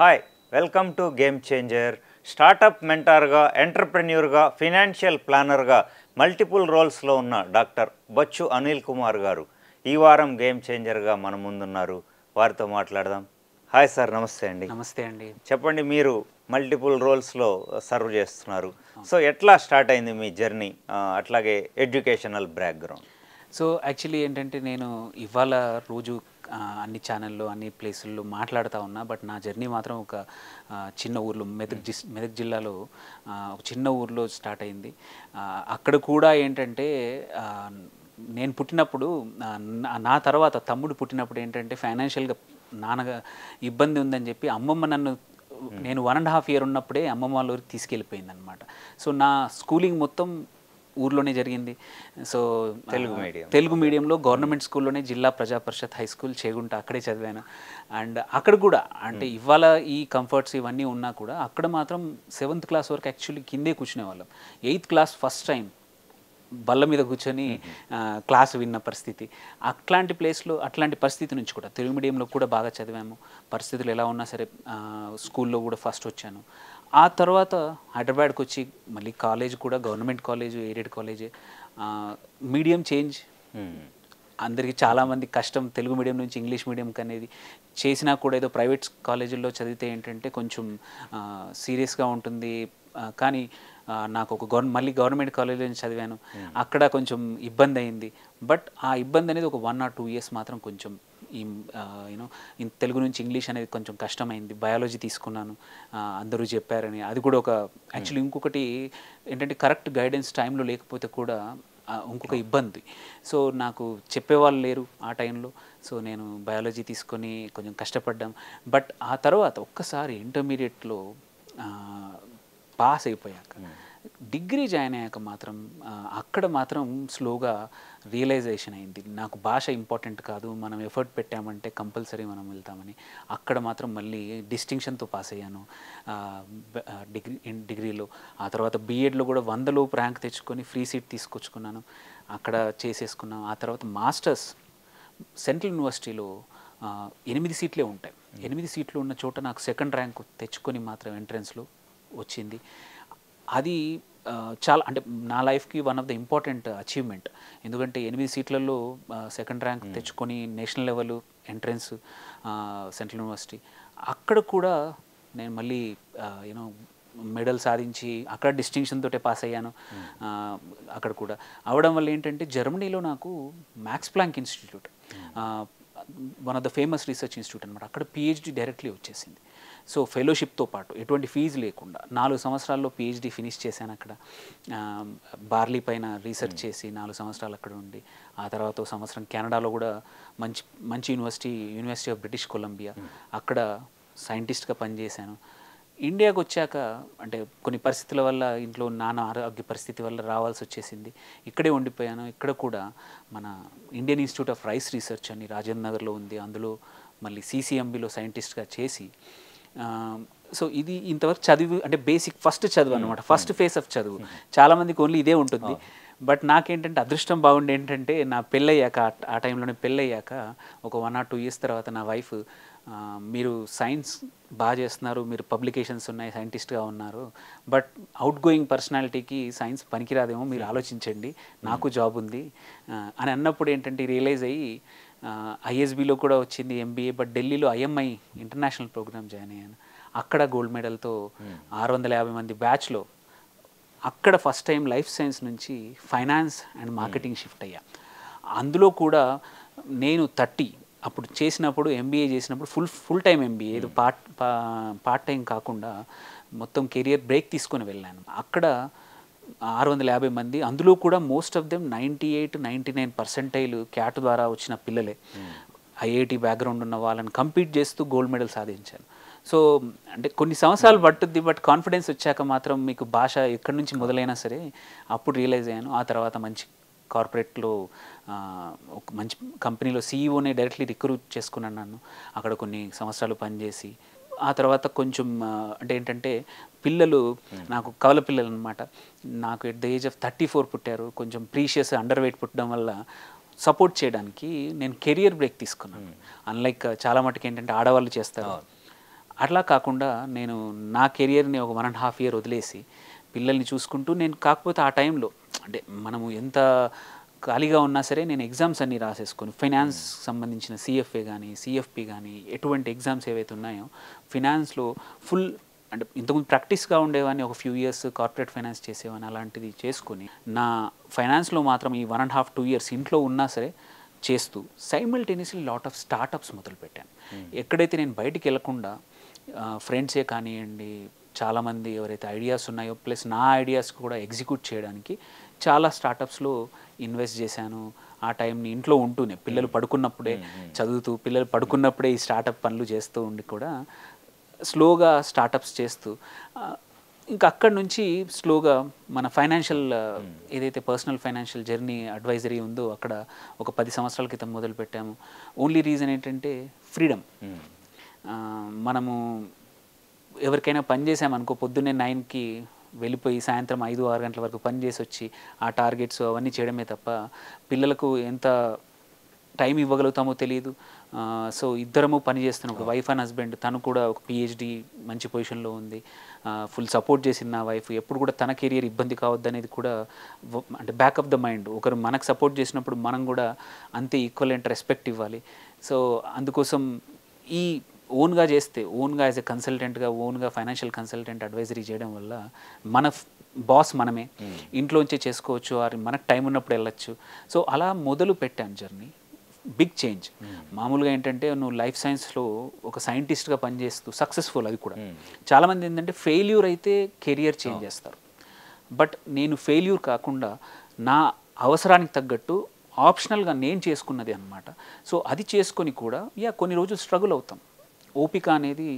Hi welcome to game changer. Startup మెంటార్గా, ఎంటర్ప్రెన్యూర్గా, financial ప్లానర్గా మల్టిపుల్ రోల్స్లో ఉన్న డాక్టర్ బచ్చు అనిల్ కుమార్ గారు ఈ వారం గేమ్ చేంజర్గా మన ముందున్నారు. వారితో మాట్లాడదాం. హాయ్ సార్, నమస్తే అండి. నమస్తే అండి. చెప్పండి, మీరు మల్టిపుల్ రోల్స్లో సర్వ్ చేస్తున్నారు. సో ఎట్లా స్టార్ట్ అయింది మీ జర్నీ, అట్లాగే ఎడ్యుకేషనల్ బ్యాక్గ్రౌండ్? సో యాక్చువల్లీ ఏంటంటే నేను ఇవాళ రోజు అన్ని ఛానల్లో అన్ని ప్లేసుల్లో మాట్లాడుతూ ఉన్నా. బట్ నా జర్నీ మాత్రం ఒక చిన్న ఊర్లో మెదక్ జిల్లాలో ఒక చిన్న ఊర్లో స్టార్ట్ అయింది. అక్కడ కూడా ఏంటంటే నేను పుట్టినప్పుడు నా తర్వాత తమ్ముడు పుట్టినప్పుడు ఏంటంటే ఫైనాన్షియల్గా నాన్నగా ఇబ్బంది ఉందని చెప్పి అమ్మమ్మ నన్ను నేను 1.5 year ఉన్నప్పుడే అమ్మమ్మ వాళ్ళ ఊరికి తీసుకెళ్ళిపోయింది అనమాట. సో నా స్కూలింగ్ మొత్తం ఊర్లోనే జరిగింది. సో తెలుగు మీడియంలో గవర్నమెంట్ స్కూల్లోనే జిల్లా ప్రజా పరిషత్ హై స్కూల్ చేగుంట అక్కడే చదివాను. అండ్ అక్కడ కూడా అంటే ఇవాళ ఈ కంఫర్ట్స్ ఇవన్నీ ఉన్నా కూడా అక్కడ మాత్రం 7th class వరకు యాక్చువల్లీ కిందే కూర్చునేవాళ్ళం. 8th class ఫస్ట్ టైం బల్ల మీద కూర్చొని క్లాస్ విన్న పరిస్థితి. అట్లాంటి ప్లేస్లో అట్లాంటి పరిస్థితి నుంచి కూడా తెలుగు మీడియంలో కూడా బాగా చదివాము. పరిస్థితులు ఎలా ఉన్నా సరే స్కూల్లో కూడా ఫస్ట్ వచ్చాను. ఆ తర్వాత హైదరాబాద్కి వచ్చి మళ్ళీ కాలేజ్ కూడా government college, aided college. Medium change అందరికీ చాలామంది కష్టం తెలుగు మీడియం నుంచి ఇంగ్లీష్ మీడియంకి అనేది. చేసినా కూడా ఏదో ప్రైవేట్ కాలేజీల్లో చదివితే ఏంటంటే కొంచెం సీరియస్గా ఉంటుంది. కానీ నాకు ఒక మళ్ళీ గవర్నమెంట్ కాలేజీలో చదివాను. అక్కడ కొంచెం ఇబ్బంది అయింది. బట్ ఆ ఇబ్బంది అనేది ఒక 1 or 2 years మాత్రం కొంచెం ఈ యూనో తెలుగు నుంచి ఇంగ్లీష్ అనేది కొంచెం కష్టమైంది. బయాలజీ తీసుకున్నాను, అందరూ చెప్పారని. అది కూడా ఒక యాక్చువల్లీ ఇంకొకటి ఏంటంటే కరెక్ట్ గైడెన్స్ టైంలో లేకపోతే కూడా ఇంకొక ఇబ్బంది. సో నాకు చెప్పేవాళ్ళు లేరు ఆ టైంలో. సో నేను బయాలజీ తీసుకొని కొంచెం కష్టపడ్డాం. బట్ ఆ తర్వాత ఒక్కసారి ఇంటర్మీడియట్లో పాస్ అయిపోయాక డిగ్రీ జాయిన్ అయ్యాక మాత్రం అక్కడ మాత్రం స్లోగా రియలైజేషన్ అయింది. నాకు భాష ఇంపార్టెంట్ కాదు, మనం ఎఫర్ట్ పెట్టామంటే కంపల్సరీ మనం వెళ్తామని. అక్కడ మాత్రం మళ్ళీ డిస్టింక్షన్తో పాస్ అయ్యాను డిగ్రీలో. ఆ తర్వాత బీఎడ్లో కూడా 100 ర్యాంక్ తెచ్చుకొని ఫ్రీ సీట్ తీసుకొచ్చుకున్నాను. అక్కడ చేసేసుకున్నాను. ఆ తర్వాత మాస్టర్స్ సెంట్రల్ యూనివర్సిటీలో 8 సీట్లే ఉంటాయి. 8 సీట్లు ఉన్న చోట నాకు 2nd ర్యాంక్ తెచ్చుకొని మాత్రం ఎంట్రన్స్లో వచ్చింది. అది చాలా అంటే నా లైఫ్కి one of the important achievement. ఎందుకంటే 8 సీట్లలో 2nd ర్యాంక్ తెచ్చుకొని national level entrance central university. అక్కడ కూడా నేను మళ్ళీ యూనో మెడల్ సాధించి అక్కడ డిస్టింక్షన్ తోటే పాస్ అయ్యాను. అక్కడ కూడా అవడం వల్ల ఏంటంటే జర్మనీలో నాకు Max Planck Institute, one of the famous research institute అనమాట, అక్కడ పిహెచ్డి డైరెక్ట్లీ వచ్చేసింది. సో ఫెలోషిప్తో పాటు ఎటువంటి ఫీజు లేకుండా 4 సంవత్సరాల్లో పిహెచ్డి ఫినిష్ చేశాను అక్కడ. బార్లీ పైన రీసెర్చ్ చేసి 4 సంవత్సరాలు అక్కడ ఉండి, ఆ తర్వాత 1 సంవత్సరం కెనడాలో కూడా మంచి యూనివర్సిటీ ఆఫ్ బ్రిటిష్ కొలంబియా, అక్కడ సైంటిస్ట్గా పనిచేశాను. ఇండియాకి వచ్చాక అంటే కొన్ని పరిస్థితుల వల్ల ఇంట్లో నాన్న ఆరోగ్య పరిస్థితి వల్ల రావాల్సి వచ్చేసింది. ఇక్కడే ఉండిపోయాను. ఇక్కడ కూడా మన Indian institute of rice research అని రాజేంద్ర నగర్లో ఉంది. అందులో మళ్ళీ CCMBలో సైంటిస్ట్గా చేసి, సో ఇది ఇంతవరకు చదివి అంటే బేసిక్ ఫస్ట్ చదువు అనమాట, ఫస్ట్ ఫేస్ ఆఫ్ చదువు. చాలామందికి ఓన్లీ ఇదే ఉంటుంది. బట్ నాకేంటంటే అదృష్టం బాగుండి ఏంటంటే నా పెళ్ళయ్యాక, ఆ టైంలోనే పెళ్ళయ్యాక ఒక 1 or 2 years తర్వాత నా వైఫ్, మీరు సైన్స్ బాగా చేస్తున్నారు, మీరు పబ్లికేషన్స్ ఉన్నాయి, సైంటిస్ట్గా ఉన్నారు, బట్ అవుట్ గోయింగ్ పర్సనాలిటీకి సైన్స్ పనికిరాదేమో, మీరు ఆలోచించండి, నాకు జాబ్ ఉంది అని అన్నప్పుడు ఏంటంటే రియలైజ్ అయ్యి ISBలో కూడా వచ్చింది MBA. బట్ ఢిల్లీలో IMI ఇంటర్నేషనల్ ప్రోగ్రామ్ జాయిన్ అయ్యాను. అక్కడ గోల్డ్ మెడల్తో 650 మంది బ్యాచ్లో అక్కడ ఫస్ట్ టైం లైఫ్ సైన్స్ నుంచి ఫైనాన్స్ అండ్ మార్కెటింగ్ షిఫ్ట్ అయ్యా. అందులో కూడా నేను 30 అప్పుడు చేసినప్పుడు, MBA చేసినప్పుడు ఫుల్ టైం MBA, ఏదో పార్ట్ టైం కాకుండా మొత్తం కెరియర్ బ్రేక్ తీసుకొని వెళ్ళాను. అక్కడ 650 మంది, అందులో కూడా మోస్ట్ ఆఫ్ దెమ్ 98-99% క్యాట్ ద్వారా వచ్చిన పిల్లలే. IIT బ్యాక్గ్రౌండ్ ఉన్న వాళ్ళని కంపీట్ చేస్తూ గోల్డ్ మెడల్ సాధించాను. సో అంటే కొన్ని సంవత్సరాలు పట్టుద్ది, బట్ కాన్ఫిడెన్స్ వచ్చాక మాత్రం మీకు భాష ఎక్కడి నుంచి మొదలైనా సరే అప్పుడు రియలైజ్ అయ్యాను. ఆ తర్వాత మంచి కార్పొరేట్లో ఒక మంచి కంపెనీలో CEOనే డైరెక్ట్లీ రిక్రూట్ చేసుకున్నాను నన్ను. అక్కడ కొన్ని సంవత్సరాలు పనిచేసి ఆ తర్వాత కొంచెం అంటే ఏంటంటే పిల్లలు నాకు కవల పిల్లలు అనమాట. నాకు ఎట్ ద ఏజ్ ఆఫ్ 34 పుట్టారు. కొంచెం ప్రీషియస్ అండర్ వెయిట్ పుట్టడం వల్ల సపోర్ట్ చేయడానికి నేను కెరియర్ బ్రేక్ తీసుకున్నాను. అన్లైక్ చాలా మటుకు ఏంటంటే ఆడవాళ్ళు చేస్తారు, అట్లా కాకుండా నేను నా కెరియర్ని ఒక 1.5 ఇయర్ వదిలేసి పిల్లల్ని చూసుకుంటూ నేను కాకపోతే ఆ టైంలో అంటే మనము ఎంత ఖాళీగా ఉన్నా సరే నేను ఎగ్జామ్స్ అన్నీ రాసేసుకొని ఫైనాన్స్ సంబంధించిన సిఎఫ్ఏ కానీ సిఎఫ్పి కానీ ఎటువంటి ఎగ్జామ్స్ ఏవైతే ఉన్నాయో ఫినాన్స్లో ఫుల్ అంటే ఇంతకుముందు ప్రాక్టీస్గా ఉండేవాడిని ఒక ఫ్యూ ఇయర్స్ కార్పొరేట్ ఫైనాన్స్ చేసేవాడిని అలాంటిది చేసుకొని నా ఫైనాన్స్లో మాత్రం ఈ 1.5-2 ఇయర్స్ ఇంట్లో ఉన్నా సరే చేస్తూ సైమల్టేనియస్లీ లాట్ ఆఫ్ స్టార్టప్స్ మొదలుపెట్టాను. ఎక్కడైతే నేను బయటికి వెళ్లకుండా ఫ్రెండ్సే కానివ్వండి చాలామంది ఎవరైతే ఐడియాస్ ఉన్నాయో ప్లస్ నా ఐడియాస్ కూడా ఎగ్జిక్యూట్ చేయడానికి చాలా స్టార్టప్స్లో ఇన్వెస్ట్ చేశాను. ఆ టైంని ఇంట్లో ఉంటూనే పిల్లలు పడుకున్నప్పుడే చదువుతూ పిల్లలు పడుకున్నప్పుడే ఈ స్టార్టప్ పనులు చేస్తూ ఉండి కూడా స్లోగా స్టార్టప్స్ చేస్తూ ఇంకా అక్కడి నుంచి స్లోగా మన ఫైనాన్షియల్ ఏదైతే పర్సనల్ ఫైనాన్షియల్ జర్నీ అడ్వైజరీ ఉందో అక్కడ ఒక 10 సంవత్సరాల క్రితం మొదలుపెట్టాము. ఓన్లీ రీజన్ ఏంటంటే ఫ్రీడమ్. మనము ఎవరికైనా పని చేసామనుకో పొద్దున్నే 9కి వెళ్ళిపోయి సాయంత్రం 5-6 గంటల వరకు పని చేసి వచ్చి ఆ టార్గెట్స్ అవన్నీ చేయడమే తప్ప పిల్లలకు ఎంత టైం ఇవ్వగలుగుతామో తెలియదు. సో ఇద్దరము పని చేస్తున్నాం. ఒక వైఫ్ అండ్ హస్బెండ్. తను కూడా ఒక పిహెచ్డి మంచి పొజిషన్లో ఉంది. ఫుల్ సపోర్ట్ చేసింది నా వైఫ్. ఎప్పుడు కూడా తన కెరియర్ ఇబ్బంది కావద్దు అనేది కూడా అంటే బ్యాక్ ఆఫ్ ద మైండ్. ఒకరు మనకు సపోర్ట్ చేసినప్పుడు మనం కూడా అంతే ఈక్వలెంట్ రెస్పెక్ట్ ఇవ్వాలి. సో అందుకోసం ఈ ఓన్గా చేస్తే ఓన్గా యాజ్ ఎ కన్సల్టెంట్గా ఓన్గా ఫైనాన్షియల్ కన్సల్టెంట్ అడ్వైజరీ చేయడం వల్ల మన బాస్ మనమే, ఇంట్లోంచే చేసుకోవచ్చు, మనకు టైం ఉన్నప్పుడు వెళ్ళచ్చు. సో అలా మొదలు పెట్టాను జర్నీ. Big change. మామూలుగా ఏంటంటే నువ్వు లైఫ్ సైన్స్లో ఒక సైంటిస్ట్గా పనిచేస్తూ సక్సెస్ఫుల్. అది కూడా చాలామంది ఏంటంటే ఫెయిల్యూర్ అయితే కెరియర్ చేంజ్ చేస్తారు. బట్ నేను ఫెయిల్యూర్ కాకుండా నా అవసరానికి తగ్గట్టు ఆప్షనల్గా నేను చేసుకున్నది అనమాట. సో అది చేసుకొని కూడా కొన్ని రోజులు స్ట్రగుల్ అవుతాం. ఓపిక అనేది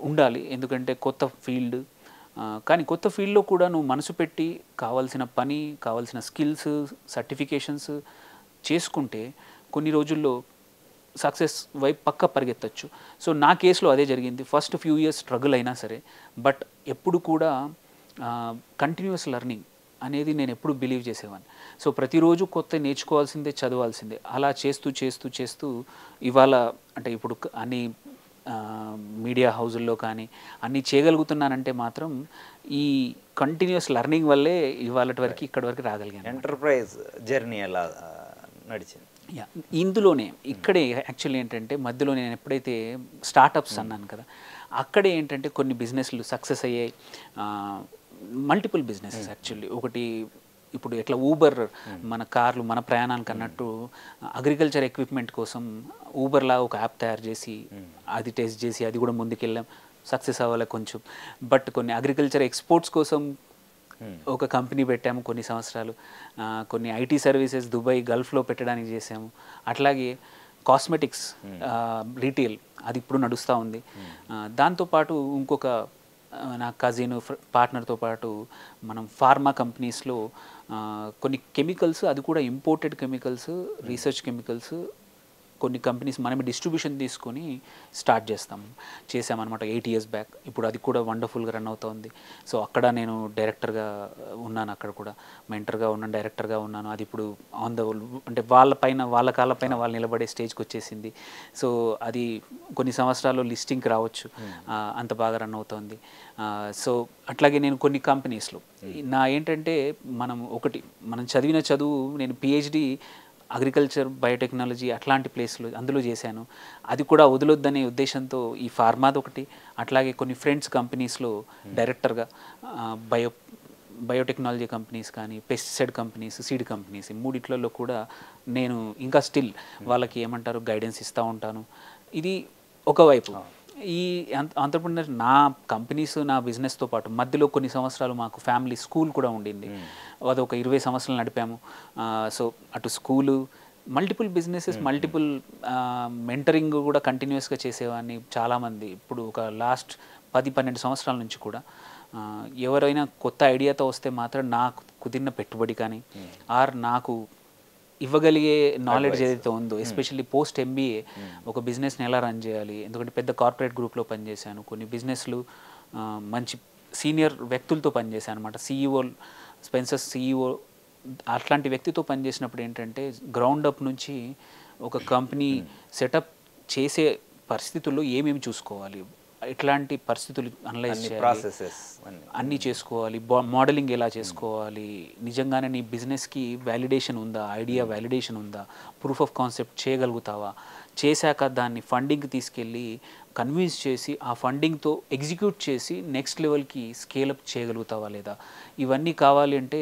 ఉండాలి. ఎందుకంటే కొత్త ఫీల్డ్. కానీ కొత్త ఫీల్డ్లో కూడా నువ్వు మనసు పెట్టి కావాల్సిన పని, కావాల్సిన స్కిల్స్, సర్టిఫికేషన్స్ చేసుకుంటే కొన్ని రోజుల్లో సక్సెస్ వైపు పక్క పరిగెత్తచ్చు. సో నా కేసులో అదే జరిగింది. ఫస్ట్ ఫ్యూ ఇయర్స్ స్ట్రగుల్ అయినా సరే బట్ ఎప్పుడు కూడా కంటిన్యూస్ లెర్నింగ్ అనేది నేను ఎప్పుడు బిలీవ్ చేసేవాడిని. సో ప్రతిరోజు కొత్త నేర్చుకోవాల్సిందే, చదవాల్సిందే. అలా చేస్తూ చేస్తూ చేస్తూ ఇవాళ అంటే ఇప్పుడు అన్ని మీడియా హౌజుల్లో కానీ అన్నీ చేయగలుగుతున్నానంటే మాత్రం ఈ కంటిన్యూస్ లెర్నింగ్ వల్లే ఇవాళ వరకు ఇక్కడి వరకు రాగలిగాను. ఎంటర్ప్రైజ్ జర్నీ ఎలా నడిచింది? ఇందులోనే ఇక్కడే యాక్చువల్లీ ఏంటంటే మధ్యలో నేను ఎప్పుడైతే స్టార్టప్స్ అన్నాను కదా, అక్కడే ఏంటంటే కొన్ని బిజినెస్లు సక్సెస్ అయ్యాయి. Multiple businesses actually. ఒకటి ఇప్పుడు ఎట్లా ఊబర్ మన కార్లు మన ప్రయాణానికి అన్నట్టు అగ్రికల్చర్ ఎక్విప్మెంట్ కోసం ఊబర్లా ఒక యాప్ తయారు చేసి అది టెస్ట్ చేసి అది కూడా ముందుకెళ్ళాం. సక్సెస్ అవ్వాలి కొంచెం. బట్ కొన్ని అగ్రికల్చర్ ఎక్స్పోర్ట్స్ కోసం ఒక కంపెనీ పెట్టాము కొన్ని సంవత్సరాలు. కొన్ని ఐటీ సర్వీసెస్ దుబాయ్ గల్ఫ్లో పెట్టడానికి చేసాము. అట్లాగే కాస్మెటిక్స్ రీటైల్ అది ఇప్పుడు నడుస్తూ ఉంది. దాంతోపాటు ఇంకొక నా కజిన్ పార్ట్నర్తో పాటు మనం ఫార్మా కంపెనీస్లో కొన్ని కెమికల్స్, అది కూడా ఇంపోర్టెడ్ కెమికల్స్, రీసెర్చ్ కెమికల్స్ కొన్ని కంపెనీస్ మనమే డిస్ట్రిబ్యూషన్ తీసుకొని స్టార్ట్ చేసామన్నమాట 8 years బ్యాక్. ఇప్పుడు అది కూడా వండర్ఫుల్గా రన్ అవుతుంది. సో అక్కడ నేను డైరెక్టర్గా ఉన్నాను. అక్కడ కూడా మెంటర్గా ఉన్నాను, డైరెక్టర్గా ఉన్నాను. అది ఇప్పుడు ఆన్ ద అంటే వాళ్ళ కాళ్ళపైన వాళ్ళు నిలబడే స్టేజ్కి వచ్చేసింది. సో అది కొన్ని సంవత్సరాల్లో లిస్టింగ్కి రావచ్చు, అంత బాగా రన్ అవుతుంది. సో అట్లాగే నేను కొన్ని కంపెనీస్లో నా ఏంటంటే మనం చదివిన చదువు నేను పిహెచ్డి అగ్రికల్చర్ బయోటెక్నాలజీ అట్లాంటి ప్లేస్లో అందులో చేశాను. అది కూడా వదలొద్దనే ఉద్దేశంతో ఈ ఫార్మాది ఒకటి, అట్లాగే కొన్ని ఫ్రెండ్స్ కంపెనీస్లో డైరెక్టర్గా బయోటెక్నాలజీ కంపెనీస్ కానీ పెస్టిసైడ్ కంపెనీస్, సీడ్ కంపెనీస్, ఈ మూడిట్లలో కూడా నేను ఇంకా స్టిల్ వాళ్ళకి ఏమంటారు గైడెన్స్ ఇస్తూ ఉంటాను. ఇది ఒకవైపు. ఈ ఆంటర్‌ప్రెన్యూర్ నా కంపెనీస్ నా బిజినెస్తో పాటు మధ్యలో కొన్ని సంవత్సరాలు మాకు ఫ్యామిలీ స్కూల్ కూడా ఉండింది. అదొక 20 సంవత్సరాలు నడిపాము. సో అటు school, multiple businesses, multiple mentoring కూడా కంటిన్యూస్గా చేసేవాడిని. చాలామంది ఇప్పుడు ఒక లాస్ట్ 10-12 సంవత్సరాల నుంచి కూడా ఎవరైనా కొత్త ఐడియాతో వస్తే మాత్రం నాకు కుదిరిన పెట్టుబడి కానీ నాకు ఇవ్వగలిగే నాలెడ్జ్ ఏదైతే ఉందో, ఎస్పెషల్లీ పోస్ట్ ఎంబీఏ ఒక బిజినెస్ని ఎలా రన్ చేయాలి, ఎందుకంటే పెద్ద కార్పొరేట్ గ్రూప్లో పనిచేశాను. కొన్ని బిజినెస్లు మంచి సీనియర్ వ్యక్తులతో పనిచేశాను అనమాట. CEO స్పెన్సర్స్ CEO అట్లాంటి వ్యక్తితో పనిచేసినప్పుడు ఏంటంటే గ్రౌండ్ అప్ నుంచి ఒక కంపెనీ సెటప్ చేసే పరిస్థితుల్లో ఏమేమి చూసుకోవాలి, ఎట్లాంటి పరిస్థితులు అనలైజ్ చేయాలి, ప్రాసెసెస్ అన్నీ చేసుకోవాలి, మోడలింగ్ ఎలా చేసుకోవాలి, నిజంగానే నీ బిజినెస్కి వ్యాలిడేషన్ ఉందా, ఐడియా వ్యాలిడేషన్ ఉందా, ప్రూఫ్ ఆఫ్ కాన్సెప్ట్ చేయగలుగుతావా, చేశాక దాన్ని ఫండింగ్కి తీసుకెళ్ళి కన్విన్స్ చేసి ఆ ఫండింగ్తో ఎగ్జిక్యూట్ చేసి నెక్స్ట్ లెవెల్కి స్కేలప్ చేయగలుగుతావా లేదా, ఇవన్నీ కావాలి అంటే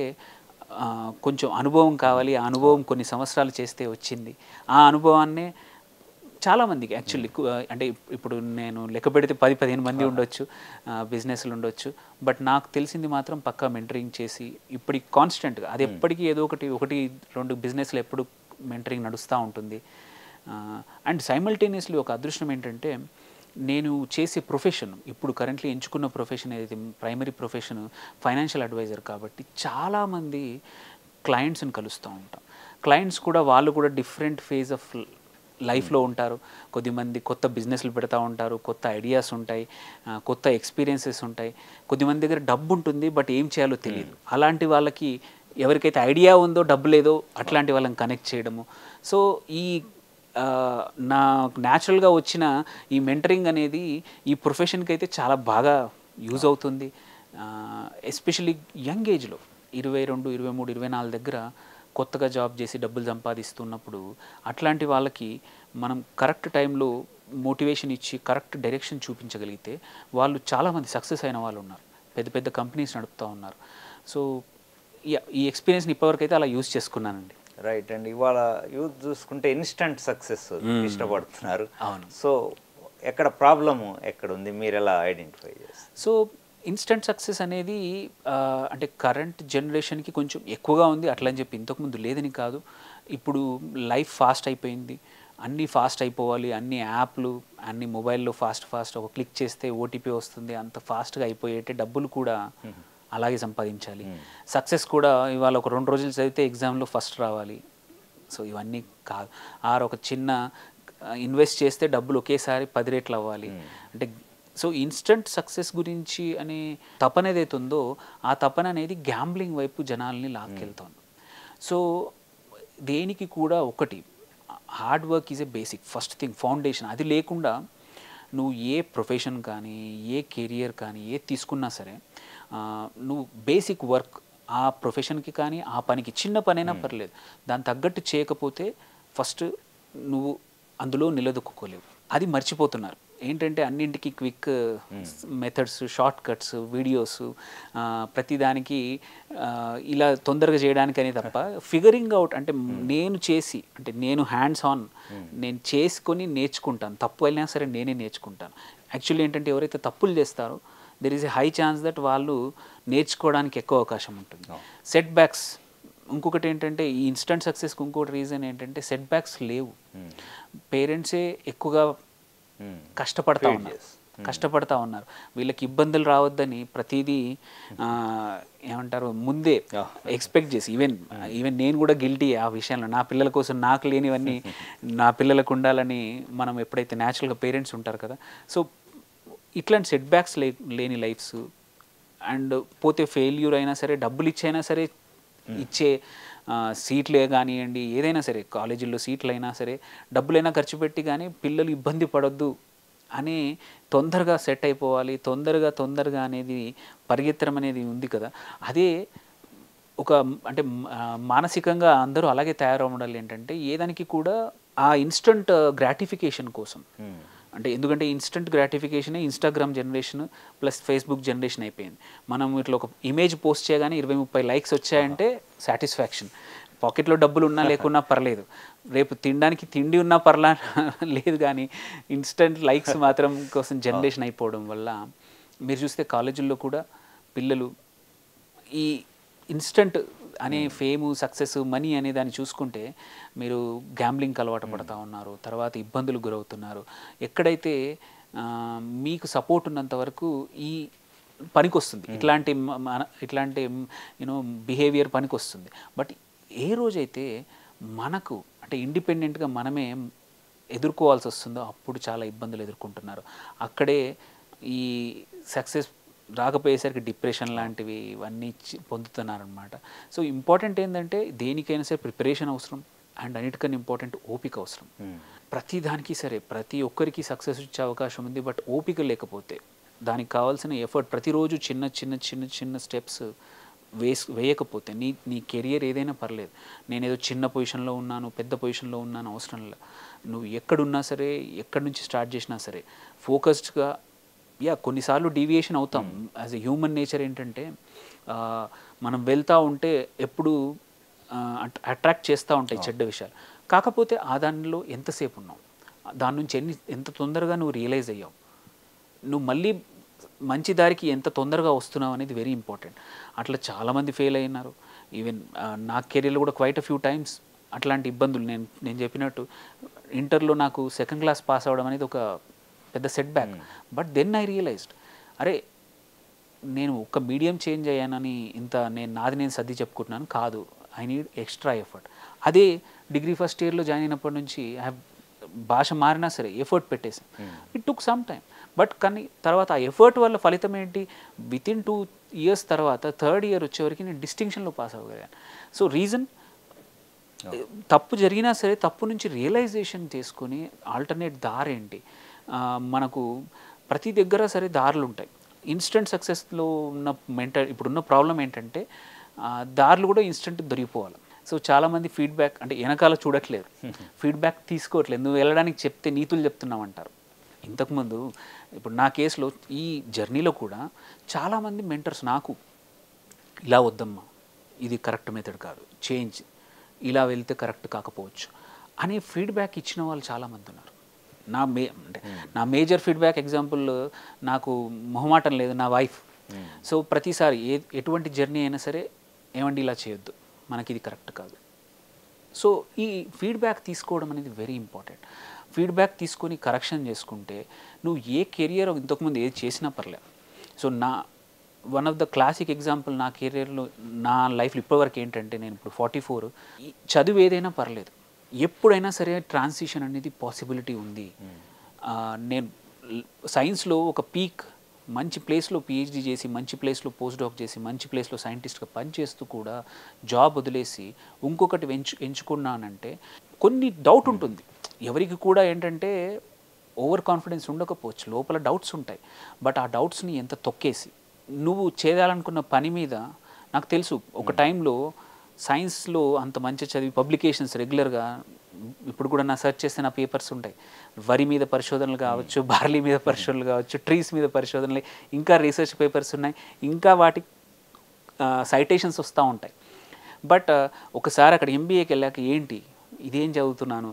కొంచెం అనుభవం కావాలి. ఆ అనుభవం కొన్ని సంవత్సరాలు చేస్తే వచ్చింది. ఆ అనుభవాన్నే చాలామందికి యాక్చువల్లీ అంటే ఇప్పుడు నేను లెక్క పెడితే 10-15 మంది ఉండొచ్చు, బిజినెస్లు ఉండొచ్చు. బట్ నాకు తెలిసింది మాత్రం పక్కా మెంటరింగ్ చేసి ఇప్పటికి కాన్స్టెంట్గా అది ఎప్పటికీ ఏదో ఒకటి 2 బిజినెస్లు ఎప్పుడు మెంటరింగ్ నడుస్తూ ఉంటుంది. అండ్ సైమల్టేనియస్లీ ఒక అదృష్టం ఏంటంటే నేను చేసే ప్రొఫెషన్, ఇప్పుడు కరెంట్లీ ఎంచుకున్న ప్రొఫెషన్ ఏదైతే ప్రైమరీ ప్రొఫెషన్ ఫైనాన్షియల్ అడ్వైజర్ కాబట్టి చాలామంది క్లయింట్స్ని కలుస్తూ ఉంటాం. క్లయింట్స్ కూడా వాళ్ళు కూడా డిఫరెంట్ ఫేజ్ ఆఫ్ లైఫ్లో ఉంటారు. కొద్దిమంది కొత్త బిజినెస్లు పెడతా ఉంటారు, కొత్త ఐడియాస్ ఉంటాయి, కొత్త ఎక్స్పీరియన్సెస్ ఉంటాయి. కొద్దిమంది దగ్గర డబ్బు ఉంటుంది బట్ ఏం చేయాలో తెలియదు. అలాంటి వాళ్ళకి ఎవరికైతే ఐడియా ఉందో డబ్బు లేదో అట్లాంటి వాళ్ళని కనెక్ట్ చేయడము. సో ఈ నా న్యాచురల్గా వచ్చిన ఈ మెంటరింగ్ అనేది ఈ ప్రొఫెషన్కి అయితే చాలా బాగా యూజ్ అవుతుంది. ఎస్పెషలీ యంగ్ ఏజ్లో 22, 23, 24 దగ్గర కొత్తగా జాబ్ చేసి డబ్బులు సంపాదిస్తున్నప్పుడు అట్లాంటి వాళ్ళకి మనం కరెక్ట్ టైంలో మోటివేషన్ ఇచ్చి కరెక్ట్ డైరెక్షన్ చూపించగలిగితే వాళ్ళు చాలామంది సక్సెస్ అయిన వాళ్ళు ఉన్నారు, పెద్ద పెద్ద కంపెనీస్ నడుపుతూ ఉన్నారు. సో ఈ ఎక్స్పీరియన్స్ని ఇప్పటివరకు అయితే అలా యూజ్ చేసుకున్నానండి. రైట్ అండి. ఇవాళ యూత్ చూసుకుంటే ఇన్స్టంట్ సక్సెస్ ఇష్టపడుతున్నారు. అవును. సో ఎక్కడ ప్రాబ్లము ఎక్కడ ఉంది, మీరు ఎలా ఐడెంటిఫై చేస్తారు? సో ఇన్స్టెంట్ సక్సెస్ అనేది అంటే కరెంట్ జనరేషన్కి కొంచెం ఎక్కువగా ఉంది. అట్లా అని చెప్పి ఇంతకుముందు లేదని కాదు. ఇప్పుడు లైఫ్ ఫాస్ట్ అయిపోయింది, అన్నీ ఫాస్ట్ అయిపోవాలి, అన్ని యాప్లు అన్ని మొబైల్లో ఫాస్ట్ ఒక క్లిక్ చేస్తే ఓటీపీ వస్తుంది, అంత ఫాస్ట్గా అయిపోయేటే డబ్బులు కూడా అలాగే సంపాదించాలి. సక్సెస్ కూడా ఇవాళ ఒక 2 రోజులు చదివితే ఎగ్జామ్లో ఫస్ట్ రావాలి. సో ఇవన్నీ కాదు. ఒక చిన్న ఇన్వెస్ట్ చేస్తే డబ్బులు ఒకేసారి 10 రెట్లు అవ్వాలి అంటే. సో ఇన్స్టంట్ సక్సెస్ గురించి అనే తపన ఏదైతే ఉందో ఆ తపన అనేది గ్యాంబ్లింగ్ వైపు జనాల్ని లాక్కెళ్తుంది. సో దేనికి కూడా ఒకటి hard work is a basic first thing, foundation. అది లేకుండా నువ్వు ఏ ప్రొఫెషన్ కానీ ఏ కెరియర్ కానీ ఏది తీసుకున్నా సరే నువ్వు బేసిక్ వర్క్ ఆ ప్రొఫెషన్కి కానీ ఆ పనికి చిన్న పనైనా పర్లేదు దాన్ని తగ్గట్టు చేయకపోతే ఫస్ట్ నువ్వు అందులో నిలదొక్కుకోలేవు. అది మర్చిపోతున్నారు. ఏంటంటే అన్నింటికి quick methods, short cuts, videos, ప్రతిదానికి ఇలా తొందరగా చేయడానికనే తప్ప ఫిగరింగ్ అవుట్ అంటే నేను హ్యాండ్స్ ఆన్ నేను చేసుకొని నేర్చుకుంటాను. తప్పు అయినా సరే నేనే నేర్చుకుంటాను. యాక్చువల్లీ ఏంటంటే ఎవరైతే తప్పులు చేస్తారో there is a high chance that వాళ్ళు నేర్చుకోవడానికి ఎక్కువ అవకాశం ఉంటుంది. సెట్ బ్యాక్స్ ఇంకొకటి ఏంటంటే ఈ ఇన్స్టంట్ సక్సెస్కి ఇంకొకటి రీజన్ ఏంటంటే సెట్ బ్యాక్స్ లేవు. పేరెంట్సే ఎక్కువగా కష్టపడతా ఉన్నారు. వీళ్ళకి ఇబ్బందులు రావద్దని ప్రతిదీ ఏమంటారు ముందే ఎక్స్పెక్ట్ చేసి ఈవెన్ నేను కూడా గిల్టీ ఆ విషయంలో. నా పిల్లల కోసం నాకు లేనివన్నీ నా పిల్లలకు ఉండాలని మనం ఎప్పుడైతే న్యాచురల్గా పేరెంట్స్ ఉంటారు కదా. సో ఇట్లాంటి సెట్ బ్యాక్స్ లేని లైఫ్స్ అండ్ పోతే ఫెయిల్యూర్ అయినా సరే డబ్బులు ఇచ్చైనా సరే ఇచ్చే సీట్లే కానివ్వండి ఏదైనా సరే కాలేజీల్లో సీట్లు అయినా సరే డబ్బులైనా ఖర్చు పెట్టి కానీ పిల్లలు ఇబ్బంది పడొద్దు అని తొందరగా సెట్ అయిపోవాలి, తొందరగా అనేది పరిగెత్తడం అనేది ఉంది కదా. అదే ఒక అంటే మానసికంగా అందరూ అలాగే తయారవ్వడాలి. ఏంటంటే ఏదానికి కూడా ఆ ఇన్స్టంట్ గ్రాటిఫికేషన్ కోసం అంటే ఎందుకంటే ఇన్స్టంట్ గ్రాటిఫికేషనే Instagram generation plus Facebook generation అయిపోయింది. మనం ఇట్లా ఒక ఇమేజ్ పోస్ట్ చేయగానే 20-30 లైక్స్ వచ్చాయంటే సాటిస్ఫాక్షన్. పాకెట్లో డబ్బులు ఉన్నా లేకున్నా పర్లేదు, రేపు తినడానికి తిండి ఉన్నా లేదు, కానీ ఇన్స్టంట్ లైక్స్ మాత్రం కోసం జనరేషన్ అయిపోవడం వల్ల మీరు చూస్తే కాలేజీల్లో కూడా పిల్లలు ఈ ఇన్స్టంట్ అనే ఫేము, సక్సెస్, మనీ అనే దాన్ని చూసుకుంటే మీరు గ్యాంబ్లింగ్కి అలవాటు పడుతూ ఉన్నారు, తర్వాత ఇబ్బందులు గురవుతున్నారు. ఎక్కడైతే మీకు సపోర్ట్ ఉన్నంత వరకు ఈ పనికి వస్తుంది, ఇట్లాంటి బిహేవియర్ పనికి వస్తుంది. బట్ ఏ రోజైతే మనకు అంటే ఇండిపెండెంట్గా మనమే ఎదుర్కోవాల్సి వస్తుందో అప్పుడు చాలా ఇబ్బందులు ఎదుర్కొంటున్నారు. అక్కడే ఈ సక్సెస్ రాకపోయేసరికి డిప్రెషన్ లాంటివి ఇవన్నీ పొందుతున్నారనమాట. సో ఇంపార్టెంట్ ఏంటంటే దేనికైనా సరే ప్రిపరేషన్ అవసరం, అండ్ అన్నిటికన్నా ఇంపార్టెంట్ ఓపిక అవసరం. ప్రతి దానికి సరే ప్రతి ఒక్కరికి సక్సెస్ వచ్చే అవకాశం ఉంది, బట్ ఓపిక లేకపోతే దానికి కావాల్సిన ఎఫర్ట్ ప్రతిరోజు చిన్న చిన్న చిన్న చిన్న స్టెప్స్ వేయకపోతే నీ కెరియర్ ఏదైనా పర్లేదు. నేనేదో చిన్న పొజిషన్లో ఉన్నాను, పెద్ద పొజిషన్లో ఉన్నాను అవసరం లేదు. నువ్వు ఎక్కడున్నా సరే, ఎక్కడి నుంచి స్టార్ట్ చేసినా సరే ఫోకస్డ్గా, కొన్నిసార్లు డీవియేషన్ అవుతాం. యాజ్ ఎ హ్యూమన్ నేచర్ ఏంటంటే మనం వెళ్తూ ఉంటే ఎప్పుడు అట్రాక్ట్ చేస్తూ ఉంటాయి చెడ్డ విషయాలు. కాకపోతే ఆ దానిలో ఎంతసేపు ఉన్నావు, దాని నుంచి ఎంత తొందరగా నువ్వు రియలైజ్ అయ్యావు, నువ్వు మళ్ళీ మంచి దారికి ఎంత తొందరగా వస్తున్నావు అనేది వెరీ ఇంపార్టెంట్. అట్లా చాలామంది ఫెయిల్ అయినారు. ఈవెన్ నా కెరీర్లో కూడా క్వైట్ అ ఫ్యూ టైమ్స్ అట్లాంటి ఇబ్బందులు. నేను చెప్పినట్టు ఇంటర్లో నాకు సెకండ్ క్లాస్ పాస్ అవ్వడం అనేది ఒక పెద్ద setback. But then I realized, అరే నేను ఒక మీడియం చేంజ్ అయ్యానని నాది నేను సర్ది చెప్పుకుంటున్నాను కాదు, ఐ నీడ్ ఎక్స్ట్రా ఎఫర్ట్. అదే డిగ్రీ ఫస్ట్ ఇయర్లో జాయిన్ అయినప్పటి నుంచి భాష మారినా సరే ఎఫర్ట్ పెట్టేసాను. It took some time, but కానీ తర్వాత ఆ ఎఫర్ట్ వల్ల ఫలితం ఏంటి, వితిన్ 2 years తర్వాత థర్డ్ ఇయర్ వచ్చేవరకు నేను డిస్టింక్షన్లో పాస్ అవ్వగలిగాను. సో రీజన్, తప్పు జరిగినా సరే తప్పు నుంచి రియలైజేషన్ చేసుకొని ఆల్టర్నేట్ దారి ఏంటి. మనకు ప్రతి దగ్గర సరే దారులు ఉంటాయి. ఇన్స్టెంట్ సక్సెస్లో ఉన్న ఇప్పుడున్న ప్రాబ్లం ఏంటంటే దారులు కూడా ఇన్స్టెంట్ దొరికిపోవాలి. సో చాలామంది ఫీడ్బ్యాక్ అంటే వెనకాల చూడట్లేదు, ఫీడ్బ్యాక్ తీసుకోవట్లేదు. నువ్వు వెళ్ళడానికి చెప్తే నీతులు చెప్తున్నావు అంటారు. ఇంతకుముందు ఇప్పుడు నా కేసులో ఈ జర్నీలో కూడా చాలామంది మెంటర్స్ నాకు ఇలా వద్దమ్మా, ఇది కరెక్ట్ మెథడ్ కాదు, చేంజ్, ఇలా వెళ్తే కరెక్ట్ కాకపోవచ్చు అనే ఫీడ్బ్యాక్ ఇచ్చిన వాళ్ళు చాలామంది ఉన్నారు. నా మేజర్ ఫీడ్బ్యాక్ ఎగ్జాంపుల్, నాకు మొహమాటం లేదు, నా వైఫ్. సో ప్రతిసారి ఎటువంటి జర్నీ అయినా సరే, ఏమండి ఇలా చేయొద్దు, మనకి ఇది కరెక్ట్ కాదు. సో ఈ ఫీడ్బ్యాక్ తీసుకోవడం అనేది వెరీ ఇంపార్టెంట్. ఫీడ్బ్యాక్ తీసుకొని కరెక్షన్ చేసుకుంటే నువ్వు ఏ కెరియర్ ఇంతకుముందు ఏది చేసినా పర్లేదు. So one of the classic example నా కెరియర్లో, నా లైఫ్లో ఇప్పటివరకు ఏంటంటే, నేను ఇప్పుడు 44, చదువు ఏదైనా పర్లేదు, ఎప్పుడైనా సరే ట్రాన్సిషన్ అనేది పాసిబిలిటీ ఉంది. నేను సైన్స్లో ఒక పీక్, మంచి ప్లేస్లో పిహెచ్డి చేసి, మంచి ప్లేస్లో పోస్ట్ డాక్ చేసి, మంచి ప్లేస్లో సైంటిస్ట్గా పనిచేస్తూ కూడా జాబ్ వదిలేసి ఇంకొకటి ఎంచుకున్నానంటే కొన్ని డౌట్ ఉంటుంది. ఎవరికి కూడా ఏంటంటే ఓవర్ కాన్ఫిడెన్స్ ఉండకపోవచ్చు, లోపల డౌట్స్ ఉంటాయి. బట్ ఆ డౌట్స్ని ఎంత తొక్కేసి నువ్వు చేయాలనుకున్న పని మీద, నాకు తెలుసు ఒక టైంలో సైన్స్లో అంత మంచి చదివి పబ్లికేషన్స్ రెగ్యులర్గా, ఇప్పుడు కూడా నా సెర్చ్ చేస్తే నా పేపర్స్ ఉంటాయి. వరి మీద పరిశోధనలు కావచ్చు, బార్లీ మీద పరిశోధనలు కావచ్చు, ట్రీస్ మీద పరిశోధనలు, ఇంకా రీసెర్చ్ పేపర్స్ ఉన్నాయి, ఇంకా వాటి సైటేషన్స్ వస్తూ ఉంటాయి. బట్ ఒకసారి అక్కడ ఎంబీఏకి వెళ్ళాక ఏంటి ఇదేం చదువుతున్నాను,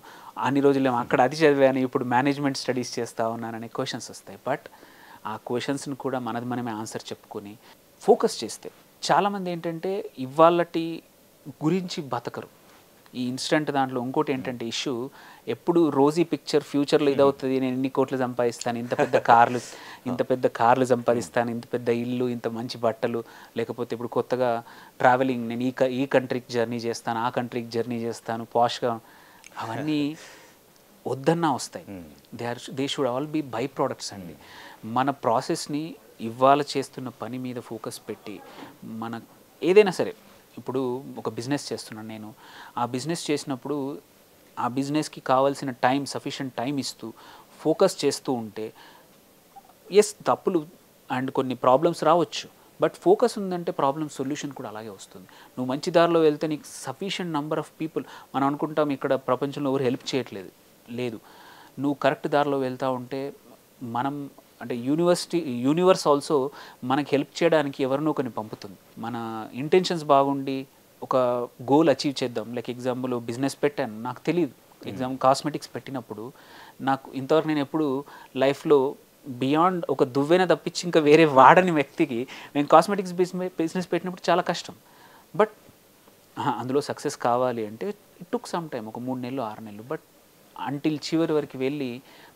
అన్ని రోజులు అక్కడ అది చదివాను, ఇప్పుడు మేనేజ్మెంట్ స్టడీస్ చేస్తూ ఉన్నాను అనే క్వశ్చన్స్ వస్తాయి. బట్ ఆ క్వశ్చన్స్ని కూడా మనమే ఆన్సర్ చెప్పుకొని ఫోకస్ చేస్తే, చాలామంది ఏంటంటే ఇవాళటి గురించి బతకరు, ఈ ఇన్స్టెంట్ దాంట్లో. ఇంకోటి ఏంటంటే ఇష్యూ, ఎప్పుడు రోజీ పిక్చర్, ఫ్యూచర్లో ఇదవుతుంది, నేను ఇన్ని కోట్లు సంపాదిస్తాను, ఇంత పెద్ద కార్లు సంపాదిస్తాను, ఇంత పెద్ద ఇల్లు, ఇంత మంచి బట్టలు, లేకపోతే ఇప్పుడు కొత్తగా ట్రావెలింగ్, నేను ఈ కంట్రీకి జర్నీ చేస్తాను, ఆ కంట్రీకి జర్నీ చేస్తాను, పాష్గా, అవన్నీ వద్దన్నా వస్తాయి. They should all be byproducts అండి. మన ప్రాసెస్ని ఇవాళ చేస్తున్న పని మీద ఫోకస్ పెట్టి, మన ఏదైనా సరే, ఇప్పుడు ఒక బిజినెస్ చేస్తున్నాను నేను, ఆ బిజినెస్ చేసినప్పుడు ఆ బిజినెస్కి కావాల్సిన టైం, సఫిషియంట్ టైం ఇస్తూ ఫోకస్ చేస్తూ ఉంటే, ఎస్ తప్పులు అండ్ కొన్ని ప్రాబ్లమ్స్ రావచ్చు, బట్ ఫోకస్ ఉందంటే ప్రాబ్లమ్ సొల్యూషన్ కూడా అలాగే వస్తుంది. నువ్వు మంచి దారిలో వెళ్తే నీకు సఫిషియంట్ నెంబర్ ఆఫ్ పీపుల్, మనం అనుకుంటాం ఇక్కడ ప్రపంచంలో ఎవరు హెల్ప్ చేయట్లేదు, లేదు, నువ్వు కరెక్ట్ దారిలో వెళ్తూ ఉంటే, మనం అంటే యూనివర్స్ ఆల్సో మనకి హెల్ప్ చేయడానికి ఎవరినో కొన్ని పంపుతుంది. మన ఇంటెన్షన్స్ బాగుండి ఒక గోల్ అచీవ్ చేద్దాం. లైక్ ఎగ్జాంపుల్ బిజినెస్ పెట్టాను, నాకు తెలియదు, కాస్మెటిక్స్ పెట్టినప్పుడు నాకు ఇంతవరకు నేను ఎప్పుడు లైఫ్లో బియాండ్ ఒక దువ్వెన తప్పించి ఇంకా వేరే వాడని వ్యక్తికి నేను కాస్మెటిక్స్ బిజినెస్ పెట్టినప్పుడు చాలా కష్టం. బట్ అందులో సక్సెస్ కావాలి అంటే ఇట్ టుక్ సమ్ టైం, ఒక 3 నెలలు 6 నెలలు, బట్ అంటిల్ చివరి వరకు వెళ్ళి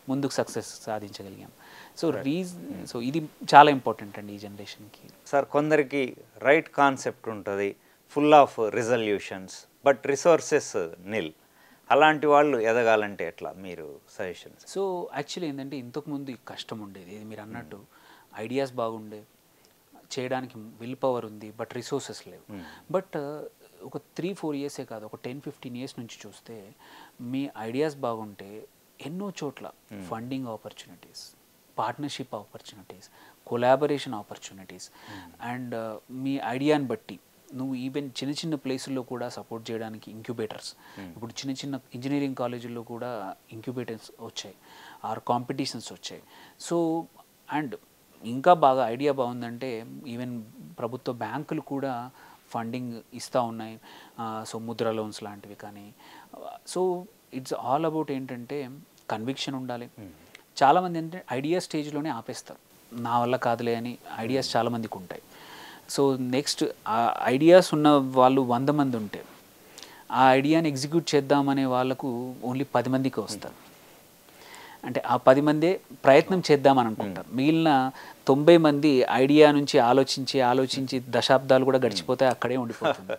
ముందుకు సక్సెస్ సాధించగలిగాం. సో ఇది చాలా ఇంపార్టెంట్ అండి ఈ జనరేషన్కి. సార్, కొందరికి రైట్ కాన్సెప్ట్ ఉంటుంది, full of resolutions, but resources nil, అలాంటి వాళ్ళు ఎదగాలంటే ఎట్లా, మీరు సజెషన్స్? సో యాక్చువల్లీ ఏంటంటే, ఇంతకుముందు కష్టం ఉండేది, ఇది మీరు అన్నట్టు ఐడియాస్ బాగుండే, చేయడానికి విల్ పవర్ ఉంది, బట్ రిసోర్సెస్ లేవు. బట్ ఒక 3-4 ఇయర్సే కాదు, ఒక 10-15 ఇయర్స్ నుంచి చూస్తే మీ ఐడియాస్ బాగుంటే ఎన్నో చోట్ల funding opportunities, partnership opportunities, collaboration opportunities and మీ ఐడియాని బట్టి నువ్వు ఈవెన్ చిన్న చిన్న ప్లేసుల్లో కూడా సపోర్ట్ చేయడానికి ఇంక్యుబేటర్స్, ఇప్పుడు చిన్న చిన్న ఇంజనీరింగ్ కాలేజీల్లో కూడా ఇంక్యుబేటర్స్ వచ్చాయి, ఆర్ కాంపిటీషన్స్ వచ్చాయి. సో అండ్ ఇంకా బాగా ఐడియా బాగుందంటే ఈవెన్ ప్రభుత్వ బ్యాంకులు కూడా ఫండింగ్ ఇస్తూ ఉన్నాయి. సో ముద్ర లోన్స్ లాంటివి కానీ. సో ఇట్స్ ఆల్ అబౌట్ ఏంటంటే కన్విక్షన్ ఉండాలి. చాలామంది ఏంటంటే ఐడియా స్టేజ్లోనే ఆపేస్తారు, నా వల్ల కాదులే అని ఐడియాస్ చాలామందికి ఉంటాయి. సో నెక్స్ట్ ఆ ఐడియాస్ ఉన్న వాళ్ళు 100 మంది ఉంటే ఆ ఐడియాని ఎగ్జిక్యూట్ చేద్దామనే వాళ్ళకు ఓన్లీ 10 మందికి వస్తారు. అంటే ఆ 10 మందే ప్రయత్నం చేద్దామని అనుకుంటారు. మిగిలిన 90 మంది ఐడియా నుంచి ఆలోచించి దశాబ్దాలు కూడా గడిచిపోతే అక్కడే ఉండిపోతుంది.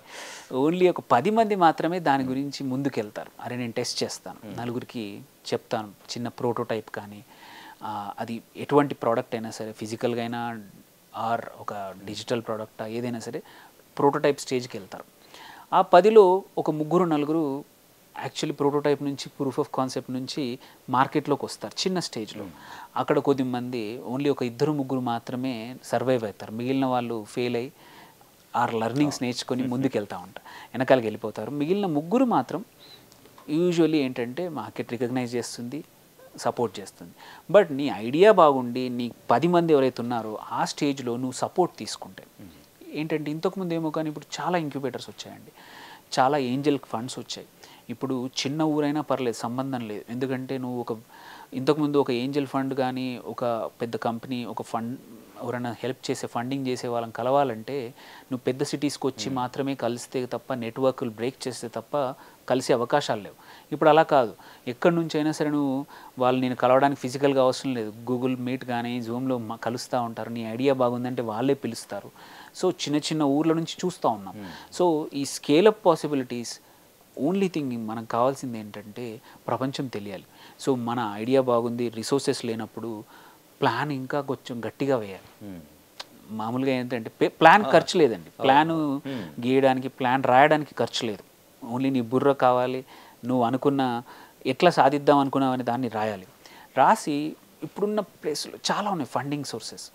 ఓన్లీ ఒక 10 మంది మాత్రమే దాని గురించి ముందుకెళ్తారు. అరే నేను టెస్ట్ చేస్తాను, నలుగురికి చెప్తాను, చిన్న ప్రోటోటైప్ కానీ అది ఎటువంటి ప్రోడక్ట్ అయినా సరే, ఫిజికల్గా అయినా ఆర్ ఒక డిజిటల్ ప్రోడక్టా ఏదైనా సరే ప్రోటోటైప్ స్టేజ్కి వెళ్తారు. ఆ 10లో ఒక 3-4 యాక్చువల్లీ ప్రోటోటైప్ నుంచి ప్రూఫ్ ఆఫ్ కాన్సెప్ట్ నుంచి మార్కెట్లోకి వస్తారు చిన్న స్టేజ్లో. అక్కడ కొద్దిమంది ఓన్లీ ఒక 2-3 మాత్రమే సర్వైవ్ అవుతారు. మిగిలిన వాళ్ళు ఫెయిల్ అయ్యి ఆర్ లర్నింగ్స్ నేర్చుకొని ముందుకెళ్తూ ఉంటారు, వెనకాలకి వెళ్ళిపోతారు. మిగిలిన 3 మాత్రం యూజువల్లీ ఏంటంటే మార్కెట్ రికగ్నైజ్ చేస్తుంది, సపోర్ట్ చేస్తుంది. బట్ నీ ఐడియా బాగుండి నీ 10 మంది ఎవరైతే ఉన్నారో ఆ స్టేజ్లో నువ్వు సపోర్ట్ తీసుకుంటే ఏంటంటే ఇంతకుముందు ఏమో కానీ ఇప్పుడు చాలా ఇంక్యుబేటర్స్ వచ్చాయండి, చాలా ఏంజల్ ఫండ్స్ వచ్చాయి. ఇప్పుడు చిన్న ఊరైనా పర్లేదు, సంబంధం లేదు. ఎందుకంటే నువ్వు ఇంతకుముందు ఒక ఏంజల్ ఫండ్ కానీ ఒక పెద్ద కంపెనీ ఒక ఫండ్ ఎవరైనా హెల్ప్ చేసే ఫండింగ్ చేసే వాళ్ళని కలవాలంటే నువ్వు పెద్ద సిటీస్కి వచ్చి మాత్రమే కలిస్తే తప్ప, నెట్వర్క్లు బ్రేక్ చేస్తే తప్ప కలిసే అవకాశాలు లేవు. ఇప్పుడు అలా కాదు, ఎక్కడి నుంచి అయినా సరే నువ్వు వాళ్ళు నేను కలవడానికి ఫిజికల్గా అవసరం లేదు, గూగుల్ మీట్ కానీ జూమ్లో కలుస్తూ ఉంటారు. నీ ఐడియా బాగుందంటే వాళ్ళే పిలుస్తారు. సో చిన్న చిన్న ఊర్ల నుంచి చూస్తూ ఉన్నాం. సో ఈ స్కేలప్ పాసిబిలిటీస్ ఓన్లీ థింగ్ మనకు కావాల్సింది ఏంటంటే ప్రపంచం తెలియాలి. సో మన ఐడియా బాగుంది, రిసోర్సెస్ లేనప్పుడు ప్లాన్ ఇంకా కొంచెం గట్టిగా వేయాలి. మామూలుగా ఏంటంటే ప్లాన్ ఖర్చు లేదండి, ప్లాన్ గీయడానికి ప్లాన్ రాయడానికి ఖర్చు లేదు. ఓన్లీ నీ బుర్ర కావాలి, నువ్వు అనుకున్న ఎట్లా సాధిద్దాం అనుకున్నావని దాన్ని రాయాలి. రాసి ఇప్పుడున్న ప్లేస్లో చాలా ఉన్నాయి ఫండింగ్ సోర్సెస్.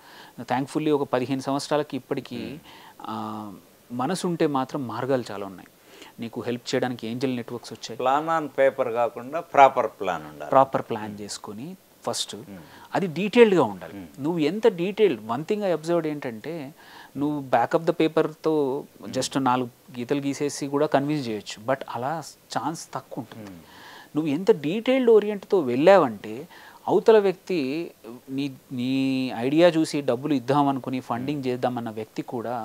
థ్యాంక్ఫుల్లీ ఒక 15 సంవత్సరాలకి ఇప్పటికీ మనసు ఉంటే మాత్రం మార్గాలు చాలా ఉన్నాయి. నీకు హెల్ప్ చేయడానికి ఏంజల్ నెట్వర్క్స్ వచ్చాయి. ప్లాన్ ఆన్ పేపర్ కాకుండా ప్రాపర్ ప్లాన్ ఉండాలి. ప్రాపర్ ప్లాన్ చేసుకొని ఫస్ట్ అది డీటెయిల్డ్గా ఉండాలి. నువ్వు ఎంత detailed, one thing I observed ఏంటంటే నువ్వు బ్యాకప్ ద పేపర్తో జస్ట్ 4 గీతలు గీసేసి కూడా కన్విన్స్ చేయొచ్చు, బట్ అలా ఛాన్స్ తక్కువ ఉంటుంది. నువ్వు ఎంత డీటెయిల్డ్ ఓరియంట్తో వెళ్ళావంటే అవతల వ్యక్తి నీ ఐడియా చూసి డబ్బులు ఇద్దామనుకుని ఫండింగ్ చేద్దామన్న వ్యక్తి కూడా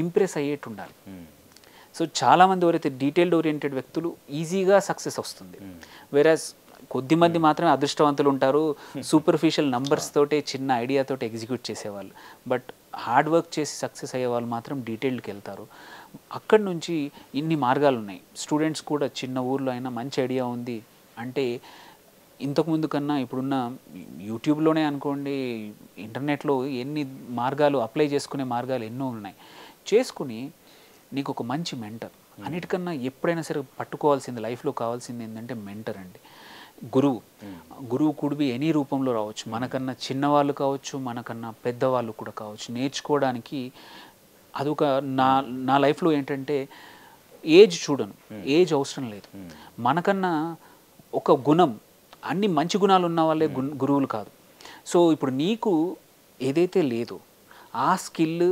ఇంప్రెస్ అయ్యేట్టు ఉండాలి. సో చాలామంది ఎవరైతే డీటెయిల్డ్ ఓరియంటెడ్ వ్యక్తులు ఈజీగా సక్సెస్ వస్తుంది. వేరాజ్ కొద్దిమంది మాత్రమే అదృష్టవంతులు ఉంటారు, సూపర్ఫిషియల్ నంబర్స్ తోటే చిన్న ఐడియాతోటి ఎగ్జిక్యూట్ చేసేవాళ్ళు. బట్ హార్డ్ వర్క్ చేసి సక్సెస్ అయ్యే వాళ్ళు మాత్రం డీటెయిల్డ్కి వెళ్తారు. అక్కడి నుంచి ఇన్ని మార్గాలు ఉన్నాయి. స్టూడెంట్స్ కూడా చిన్న ఊర్లో అయినా మంచి ఐడియా ఉంది అంటే ఇంతకుముందు కన్నా ఇప్పుడున్న యూట్యూబ్లోనే అనుకోండి, ఇంటర్నెట్లో ఎన్ని మార్గాలు, అప్లై చేసుకునే మార్గాలు ఎన్నో ఉన్నాయి. చేసుకుని నీకు ఒక మంచి మెంటర్, అన్నిటికన్నా ఎప్పుడైనా సరే పట్టుకోవాల్సింది లైఫ్లో కావాల్సింది ఏంటంటే మెంటర్ అండి. గురువు కుడిబి ఎనీ రూపంలో రావచ్చు, మనకన్నా చిన్నవాళ్ళు కావచ్చు, మనకన్నా పెద్దవాళ్ళు కూడా కావచ్చు. నేర్చుకోవడానికి అదొక నా లైఫ్లో ఏంటంటే ఏజ్ చూడను, ఏజ్ అవసరం లేదు. మనకన్నా ఒక గుణం, అన్ని మంచి గుణాలు ఉన్న వాళ్ళే గురువులు కాదు. సో ఇప్పుడు నీకు ఏదైతే లేదో ఆ స్కిల్,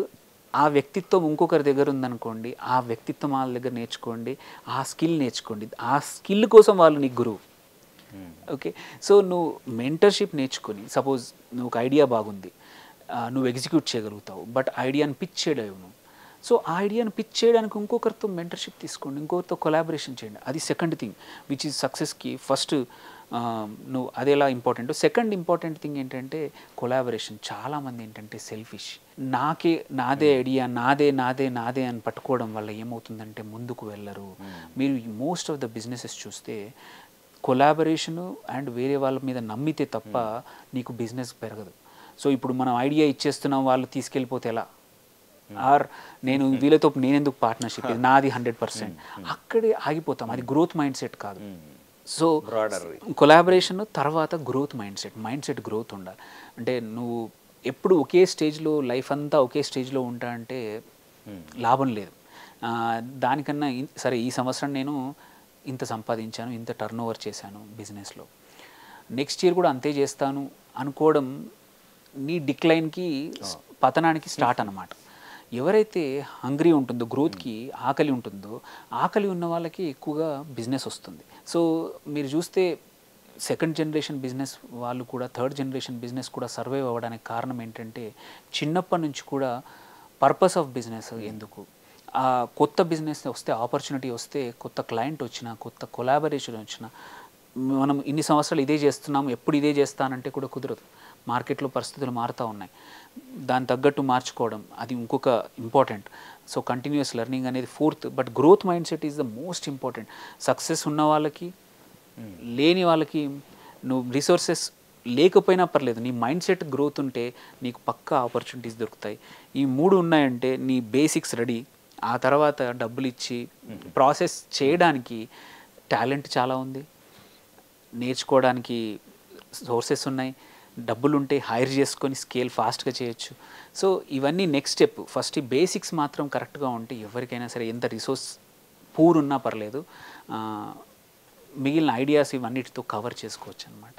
ఆ వ్యక్తిత్వం ఇంకొకరి దగ్గర ఉందనుకోండి, ఆ వ్యక్తిత్వం వాళ్ళ దగ్గర నేర్చుకోండి, ఆ స్కిల్ నేర్చుకోండి. ఆ స్కిల్ కోసం వాళ్ళు నీకు గురువు. ఓకే, సో నువ్వు మెంటర్షిప్ నేర్చుకొని, సపోజ్ నువ్వు ఒక ఐడియా బాగుంది, నువ్వు ఎగ్జిక్యూట్ చేయగలుగుతావు, బట్ ఐడియాని పిచ్ చేయలేవు నువ్వు. సో ఆ ఐడియాని పిచ్ చేయడానికి ఇంకొకరితో మెంటర్షిప్ తీసుకోండి, ఇంకొకరితో కొలాబరేషన్ చేయండి. అది సెకండ్ థింగ్ విచ్ ఈజ్ సక్సెస్కి. ఫస్ట్ నువ్వు అది ఎలా ఇంపార్టెంట్. సెకండ్ ఇంపార్టెంట్ థింగ్ ఏంటంటే కొలాబరేషన్. చాలామంది ఏంటంటే సెల్ఫిష్, నాదే ఐడియా, నాదే అని పట్టుకోవడం వల్ల ఏమవుతుందంటే ముందుకు వెళ్ళరు. మీరు మోస్ట్ ఆఫ్ ద బిజినెసెస్ చూస్తే కొలాబరేషను అండ్ వేరే వాళ్ళ మీద నమ్మితే తప్ప నీకు బిజినెస్ పెరగదు. సో ఇప్పుడు మనం ఐడియా ఇచ్చేస్తున్నాం, వాళ్ళు తీసుకెళ్ళిపోతే ఎలా? ఆర్ నేను వీళ్ళతో నేను ఎందుకు పార్ట్నర్షిప్, ఇది నాది 100%, అక్కడే ఆగిపోతాం. అది గ్రోత్ మైండ్ సెట్ కాదు. సో కొలాబరేషన్ తర్వాత గ్రోత్ మైండ్ సెట్ గ్రోత్ ఉండాలి. అంటే నువ్వు ఎప్పుడు ఒకే స్టేజ్లో లైఫ్ అంతా ఒకే స్టేజ్లో ఉంటా అంటే లాభం లేదు. దానికన్నా సరే ఈ సంవత్సరం నేను ఇంత సంపాదించాను, ఇంత టర్న్ ఓవర్ చేశాను బిజినెస్లో, నెక్స్ట్ ఇయర్ కూడా అంతే చేస్తాను అనుకోవడం నీ డిక్లైన్కి పతనానికి స్టార్ట్ అన్నమాట. ఎవరైతే హంగ్రీ ఉంటుందో, గ్రోత్కి ఆకలి ఉంటుందో, ఆకలి ఉన్న వాళ్ళకి ఎక్కువగా బిజినెస్ వస్తుంది. సో మీరు చూస్తే సెకండ్ జనరేషన్ బిజినెస్ వాళ్ళు కూడా థర్డ్ జనరేషన్ బిజినెస్ కూడా సర్వైవ్ అవ్వడానికి కారణం ఏంటంటే చిన్నప్పటి నుంచి కూడా పర్పస్ ఆఫ్ బిజినెస్ ఎందుకు, కొత్త బిజినెస్ వస్తే, ఆపర్చునిటీ వస్తే, కొత్త క్లయింట్ వచ్చినా, కొత్త కొలాబరేషన్ వచ్చినా, మనం ఇన్ని సంవత్సరాలు ఇదే చేస్తున్నాము ఎప్పుడు ఇదే చేస్తానంటే కూడా కుదరదు. మార్కెట్లో పరిస్థితులు మారుతూ ఉన్నాయి, దాని తగ్గట్టు మార్చుకోవడం అది ఇంకొక ఇంపార్టెంట్. సో కంటిన్యూస్ లెర్నింగ్ అనేది fourth. But growth mind set is the most important. Success ఉన్న వాళ్ళకి లేని వాళ్ళకి, నువ్వు రిసోర్సెస్ లేకపోయినా పర్లేదు, నీ మైండ్ సెట్ గ్రోత్ ఉంటే నీకు పక్కా ఆపర్చునిటీస్ దొరుకుతాయి. ఈ మూడు ఉన్నాయంటే నీ బేసిక్స్ రెడీ. ఆ తర్వాత డబ్బులు ఇచ్చి ప్రాసెస్ చేయడానికి టాలెంట్ చాలా ఉంది, నేర్చుకోవడానికి సోర్సెస్ ఉన్నాయి, డబ్బులు ఉంటే హైర్ చేసుకొని స్కేల్ ఫాస్ట్గా చేయొచ్చు. సో ఇవన్నీ నెక్స్ట్ స్టెప్. ఫస్ట్ ఈ బేసిక్స్ మాత్రం కరెక్ట్గా ఉంటే ఎవరికైనా సరే ఎంత రిసోర్స్ పూర్ ఉన్నా పర్లేదు, మిగిలిన ఐడియాస్ ఇవన్నిటితో కవర్ చేసుకోవచ్చు అన్నమాట.